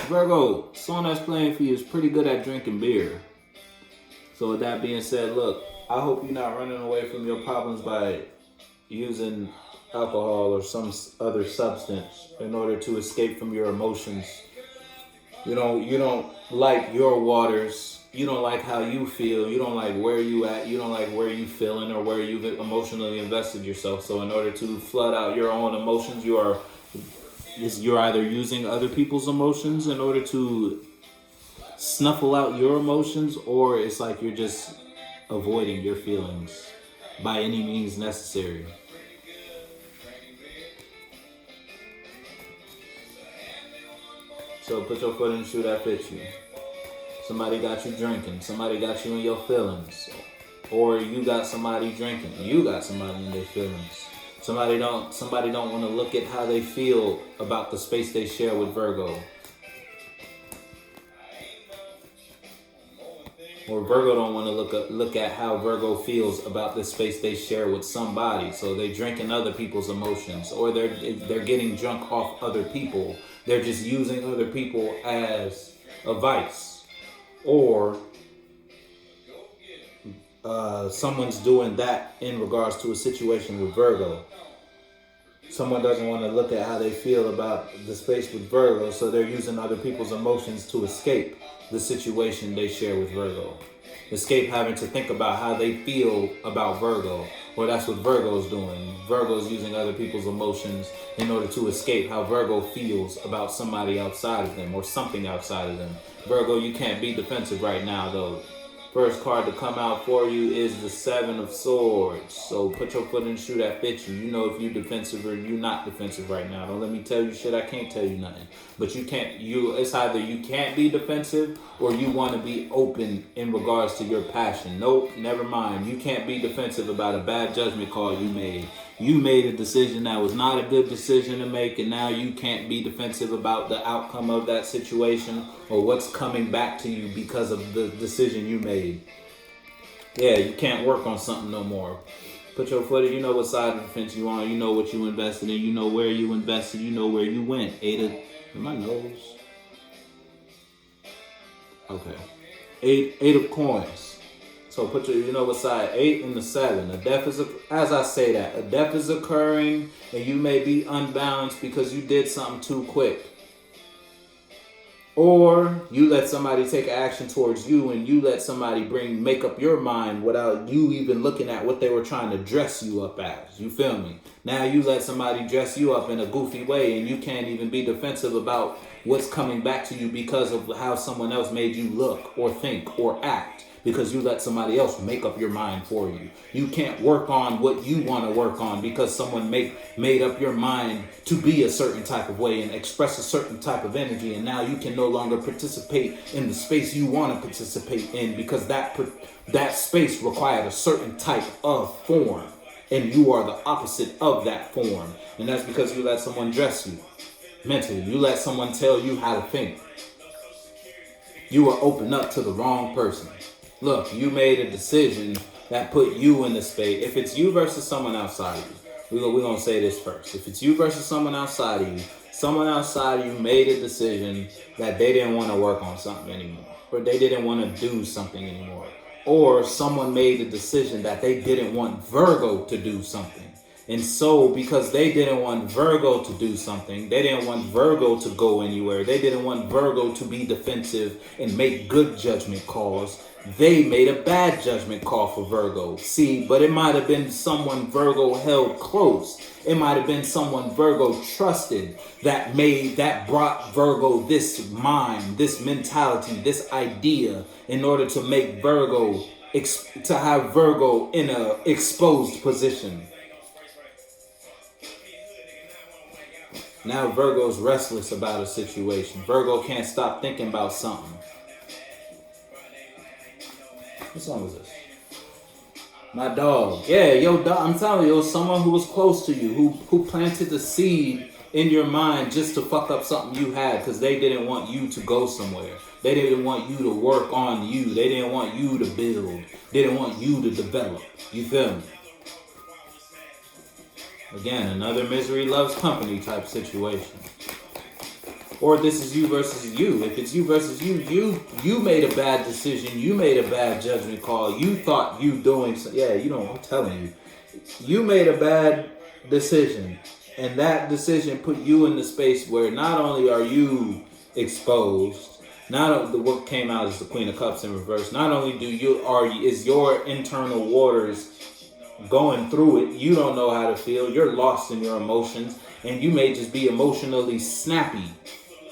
Virgo, someone that's playing for you is pretty good at drinking beer. So with that being said, look, I hope you're not running away from your problems by using alcohol or some other substance in order to escape from your emotions. You don't like your waters. You don't like how you feel. You don't like where you at. You don't like where you feeling or where you've emotionally invested yourself. So in order to flood out your own emotions, you're either using other people's emotions in order to snuffle out your emotions, or it's like you're just avoiding your feelings by any means necessary. So put your foot in the shoe that fits you. Somebody got you drinking. Somebody got you in your feelings. Or you got somebody drinking. You got somebody in their feelings. Somebody don't want to look at how they feel about the space they share with Virgo. Or Virgo don't want to look at how Virgo feels about the space they share with somebody. So they drinking other people's emotions, or they're getting drunk off other people. They're just using other people as a vice, or someone's doing that in regards to a situation with Virgo. Someone doesn't want to look at how they feel about the space with Virgo, so they're using other people's emotions to escape the situation they share with Virgo. Escape having to think about how they feel about Virgo. Or that's what Virgo's doing. Virgo's using other people's emotions in order to escape how Virgo feels about somebody outside of them or something outside of them. Virgo, you can't be defensive right now, though. First card to come out for you is the Seven of Swords. So put your foot in the shoe that fits you. You know if you're defensive or you're not defensive right now. Don't let me tell you shit. I can't tell you nothing. But it's either you can't be defensive or you want to be open in regards to your passion. Nope, never mind. You can't be defensive about a bad judgment call you made. You made a decision that was not a good decision to make, and now you can't be defensive about the outcome of that situation or what's coming back to you because of the decision you made. Yeah, you can't work on something no more. Put your foot in, you know what side of the fence you on, you know what you invested in, you know where you invested, you know where you went. In my nose. Okay. Eight of coins. So put your, you know what side, 8 and the 7. A death is, as I say that, a death is occurring and you may be unbalanced because you did something too quick. Or you let somebody take action towards you and you let somebody make up your mind without you even looking at what they were trying to dress you up as. You feel me? Now you let somebody dress you up in a goofy way and you can't even be defensive about what's coming back to you because of how someone else made you look or think or act. Because you let somebody else make up your mind for you. You can't work on what you want to work on because someone made up your mind to be a certain type of way and express a certain type of energy. And now you can no longer participate in the space you want to participate in because that space required a certain type of form. And you are the opposite of that form. And that's because you let someone dress you mentally. You let someone tell you how to think. You are open up to the wrong person. Look, you made a decision that put you in the space. If it's you versus someone outside of you, we're going to say this first. If it's you versus someone outside of you made a decision that they didn't want to work on something anymore. Or they didn't want to do something anymore. Or someone made a decision that they didn't want Virgo to do something. And so because they didn't want Virgo to do something, they didn't want Virgo to go anywhere, they didn't want Virgo to be defensive and make good judgment calls, they made a bad judgment call for Virgo. See, but it might have been someone Virgo held close. It might have been someone Virgo trusted that brought Virgo this mind, this mentality, this idea in order to make Virgo, to have Virgo in a exposed position. Now Virgo's restless about a situation. Virgo can't stop thinking about something. What song is this? My dog. Yeah, yo, dog. I'm telling you, it was someone who was close to you, who planted the seed in your mind just to fuck up something you had because they didn't want you to go somewhere. They didn't want you to work on you. They didn't want you to build. They didn't want you to develop. You feel me? Again, another misery loves company type situation. Or this is you versus you. If it's you versus you made a bad decision. You made a bad judgment call. You thought you doing so. Yeah, I'm telling you. You made a bad decision. And that decision put you in the space where not only are you exposed, what came out is the Queen of Cups in reverse. Not only is your internal waters going through it, you don't know how to feel. You're lost in your emotions, and you may just be emotionally snappy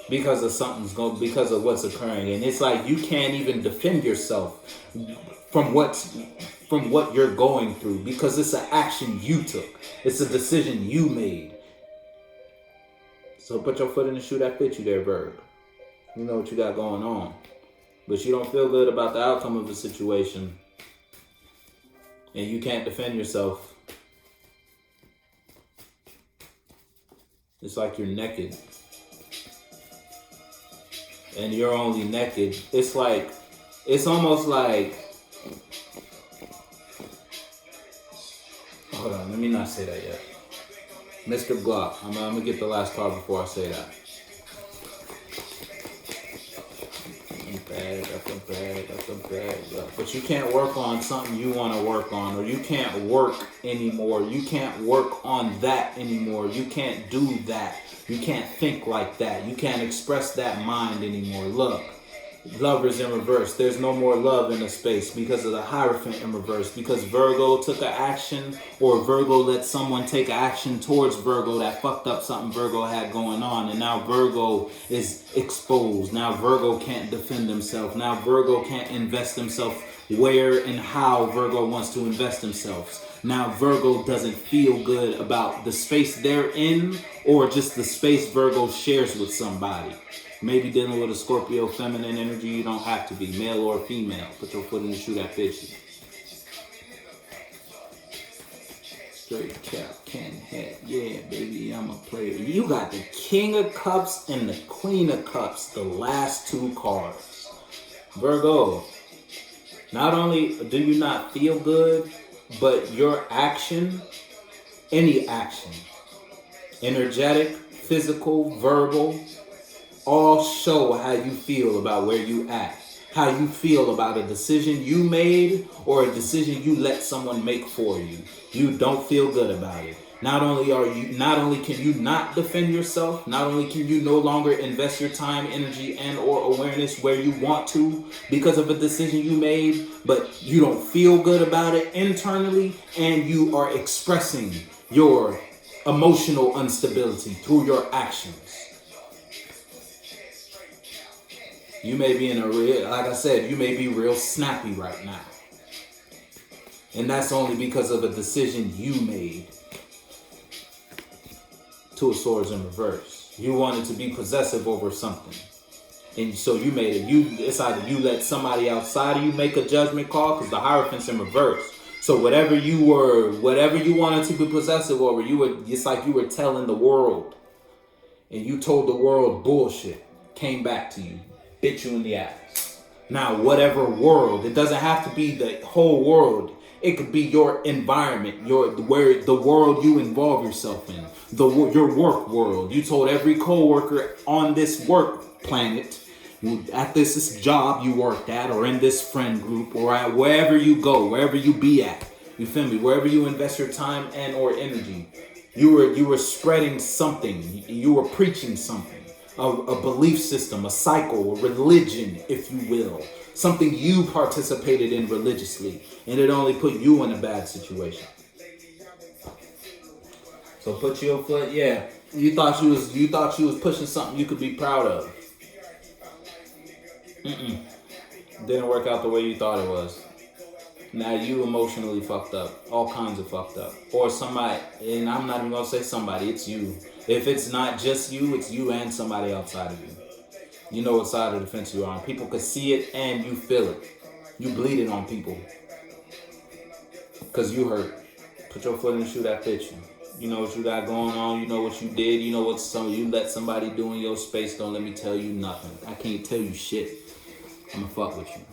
because of what's occurring. And it's like you can't even defend yourself from what you're going through because it's an action you took. It's a decision you made. So put your foot in the shoe that fits you there, Virgo. You know what you got going on. But you don't feel good about the outcome of the situation. And you can't defend yourself. It's like you're naked. And you're only naked. It's almost like, hold on, let me not say that yet. Mr. Glock, I'm gonna get the last card before I say that. But you can't work on something you want to work on, or you can't work anymore. You can't work on that anymore. You can't do that. You can't think like that. You can't express that mind anymore. Look, Lovers in reverse. There's no more love in the space because of the Hierophant in reverse. Because Virgo took an action, or Virgo let someone take action towards Virgo that fucked up something Virgo had going on. And now Virgo is exposed. Now Virgo can't defend himself. Now Virgo can't invest himself where and how Virgo wants to invest themselves. Now Virgo doesn't feel good about the space they're in, or just the space Virgo shares with somebody. Maybe dealing with a Scorpio feminine energy. You don't have to be male or female. Put your foot in the shoe that fits you. Straight cap, can hat. Yeah, baby, I'm a player. You got the King of Cups and the Queen of Cups, the last two cards. Virgo, not only do you not feel good, but your action, any action, energetic, physical, verbal, all show how you feel about where you at. How you feel about a decision you made or a decision you let someone make for you. You don't feel good about it. Not only can you not defend yourself, not only can you no longer invest your time, energy, and or awareness where you want to because of a decision you made, but you don't feel good about it internally, and you are expressing your emotional instability through your actions. You may be you may be real snappy right now. And that's only because of a decision you made. Two of Swords in reverse. You wanted to be possessive over something. And so you made it. It's either you let somebody outside of you make a judgment call, because the Hierophant's in reverse. So whatever you wanted to be possessive over, it's like you were telling the world. And you told the world bullshit. Came back to you. Bit you in the ass. Now, whatever world, it doesn't have to be the whole world. It could be your environment, the world you involve yourself in, your work world. You told every coworker on this work planet, at this job you worked at, or in this friend group, or at wherever you go, wherever you be at. You feel me? Wherever you invest your time and or energy, you were spreading something. You were preaching something. A belief system, a cycle, a religion, if you will. Something you participated in religiously, and it only put you in a bad situation. So put your foot, yeah. You thought you was pushing something you could be proud of. Didn't work out the way you thought it was. Now you emotionally fucked up. All kinds of fucked up. Or somebody, and I'm not even gonna say somebody, it's you. If it's not just you, it's you and somebody outside of you. You know what side of the fence you're on. People can see it and you feel it. You bleed it on people. Because you hurt. Put your foot in the shoe that fits you. You know what you got going on. You know what you did. You know what you let somebody do in your space. Don't let me tell you nothing. I can't tell you shit. I'm gonna fuck with you.